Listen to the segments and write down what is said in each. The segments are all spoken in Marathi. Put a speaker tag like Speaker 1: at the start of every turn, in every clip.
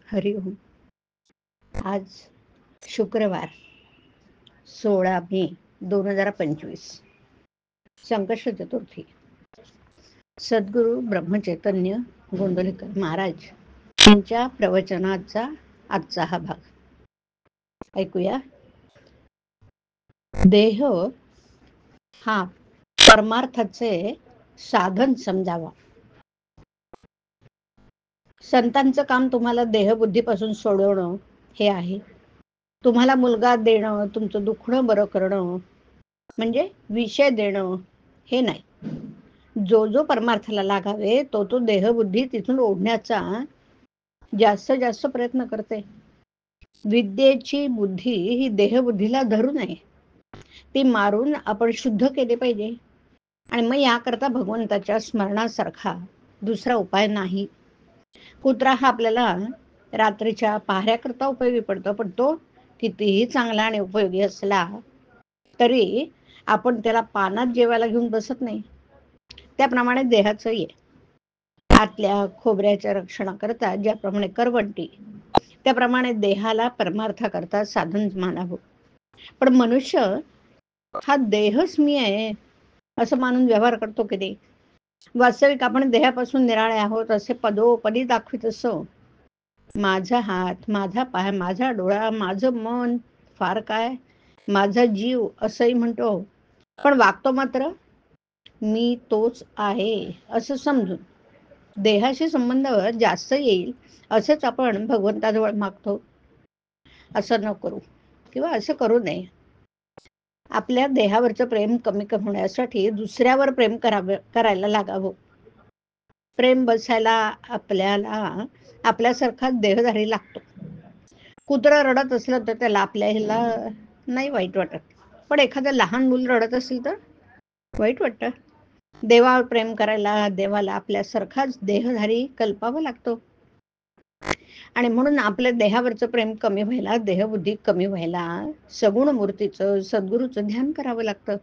Speaker 1: हरि ओम. आज शुक्रवार 16 मे 2025 संकष्ट चतुर्थी. सद्गुरू ब्रह्मचैतन्य गोंदवलेकर महाराज यांच्या प्रवचनाचा आजचा हा भाग ऐकूया. देह हा परमार्थाचे साधन समजावा. संतांचं काम तुम्हाला देहबुद्धीपासून सोडवणं हे आहे. तुम्हाला मुलगा देणं, तुमचं दुखणं बरं करणं म्हणजे विषय देणं हे नाही. जो जो परमार्थाला लागावे तो तो देहबुद्धी तिथून ओढण्याचा जास्त प्रयत्न करते. विद्येची बुद्धी ही देहबुद्धीला धरू नये, ती मारून आपण शुद्ध केले पाहिजे. आणि मग याकरता भगवंताच्या स्मरणासारखा दुसरा उपाय नाही. कुत्रा हा आपल्याला रात्रीच्या पहाऱ्याकरता उपयोगी पडतो, पण तो कितीही चांगला आणि उपयोगी असला तरी आपण त्याला पानात जेवायला घेऊन बसत नाही. त्याप्रमाणे देहाचं ये आतल्या खोबऱ्याच्या रक्षणाकरता ज्याप्रमाणे करवंटी, त्याप्रमाणे देहाला परमार्थाकरता साधन मानावं. पण मनुष्य हा देहच मी आहे असं मानून व्यवहार करतो की नाही. वास्तविक आपण देहापासून निराळे आहोत असे पदोपदी दाखवित असो. माझा हात, माझा पाय, माझा डोळा, माझं मन, फार काय माझा जीव असंही म्हणतो, पण वागतो मात्र मी तोच आहे असं समजून. देहाशी संबंध जास्त येईल असंच आपण भगवंताजवळ मागतो. असं न करू किंवा असं करू नये. आपल्या देहावरचं प्रेम कमी होण्यासाठी दुसऱ्यावर प्रेम करायला लागावं. प्रेम बसायला आपल्याला आपल्यासारखा देहधारी लागतो. कुत्रा रडत असलं तर त्याला आपल्या ह्याला नाही वाईट वाटत, पण एखादं लहान मूल रडत असेल तर वाईट वाटतं. देवावर प्रेम करायला देवाला आपल्यासारखाच देहधारी कल्पावा लागतो. आणि म्हणून आपल्या देहावरचं प्रेम कमी व्हायला, देहबुद्धी कमी व्हायला सगुण मूर्तीचं, सद्गुरूचं ध्यान करावं लागतं.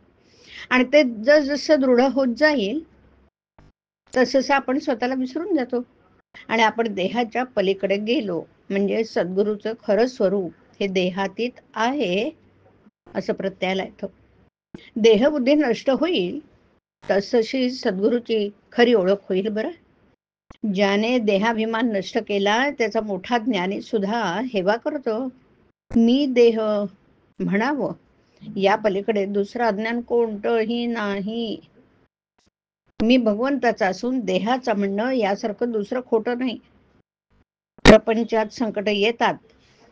Speaker 1: आणि ते जसं दृढ होत जाईल तसं आपण स्वतःला विसरून जातो आणि आपण देहाच्या पलीकडे गेलो म्हणजे सद्गुरूचं खरं स्वरूप हे देहातीत आहे असं प्रत्ययाला येतं. देहबुद्धी नष्ट होईल तशी सद्गुरूची खरी ओळख होईल. बरं, ज्याने देहाभिमान नष्ट केला त्याचा मोठा ज्ञानी सुद्धा हेवा करतो, मी देह म्हणावं, या पलीकडे दुसरं अज्ञान कोणतंही नाही. मी भगवंताचा असून देहाचा म्हणणं यासारखं दुसरं खोटं नाही. प्रपंचात संकट येतात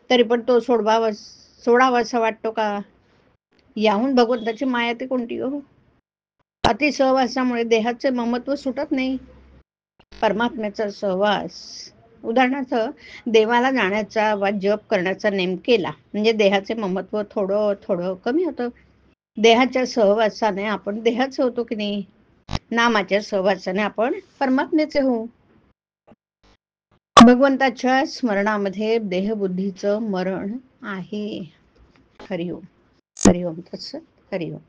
Speaker 1: तरी पण तो सोडावा असं वाटतो का? याहून भगवंताची माया ती कोणती हो? अति सहवासामुळे देहाचे ममत्व सुटत नाही. परमात्म्याचा सहवास, उदाहरणार्थ देवाला जाण्याचा वा जप करण्याचा नेम केला म्हणजे देहाचे ममत्व थोडं थोडं कमी होतं. देहाच्या सहवासाने आपण देहाचे होतो की नाही, नामाच्या सहवासाने आपण परमात्म्याचे होऊ. भगवंताच्या स्मरणामध्ये देहबुद्धीचं मरण आहे. हरिओम. हरिओम तत्सत. हरिओम.